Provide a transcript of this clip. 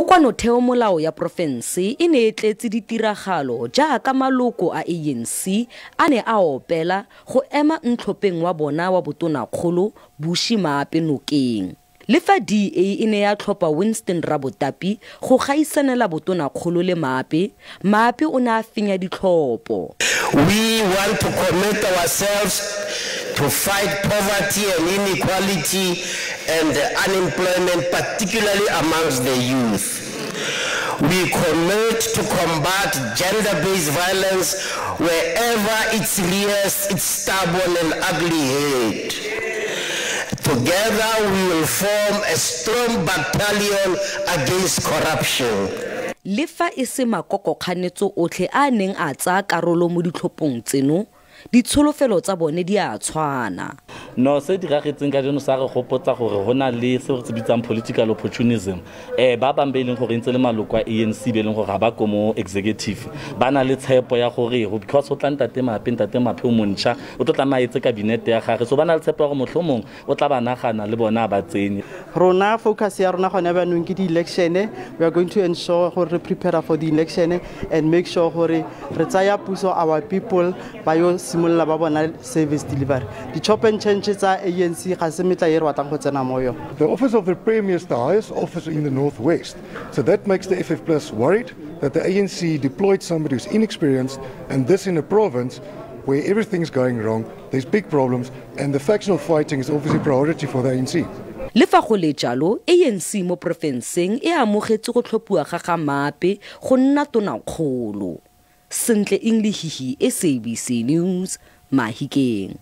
kokoanopeomolao ya profense e ne e tletse ditiragalo jaaka maloko a ANC a ne a opela go ema ntlhopheng wa bona wa Tonakgolo Bushy Maape nokeng. Le fa DA e ne ya tlhopha Winston Rabotapi go gaisanela Tonakgolo le Maape, Maape o ne a fenya ditlhopho. We want to commit ourselves to fight poverty and inequality and unemployment, particularly amongst the youth. We commit to combat gender-based violence wherever it rears its stubborn and ugly head. Together we will form a strong battalion against corruption. Le fa e se makokokganetso otlhe a neng a tsaya karolo mo ditlhophong tseno, ditsholofelo tsa bone di a tshwana. No, se diragetseng ka jeno sa re gopotsa gore go na le se re bitsang political opportunism. Ba bang be leng gore ntse le maloko a ANC be leng gore ba ko mo executive ba na le tshepo ya gore because o tla ntate Maape o montsha o tla maetse cabinet ya gagwe, so ba na le tshepo ya go motlhomong o tla ba nagana le bona ba tsene. Rona focus ya rona gone ba nong ke di election. We are going to ensure gore re prepare for the election and make sure gore re tsaya puso our people ba yo simolla ba bona service delivery. The chop and change ANC ga se metla e re batlang go tsena mo yo. The office of the Premier is the highest office in the Northwest. So that makes the FF Plus worried that the ANC deployed somebody who's inexperienced, and this in a province where everything's going wrong, there's big problems, and the factional fighting is obviously priority for the ANC. Le fa go le jalo, ANC mo profenseng e amogetse go tlhopiwa ga Maape go nna Tonakgolo. Sentle English, SABC News, Mahikeng.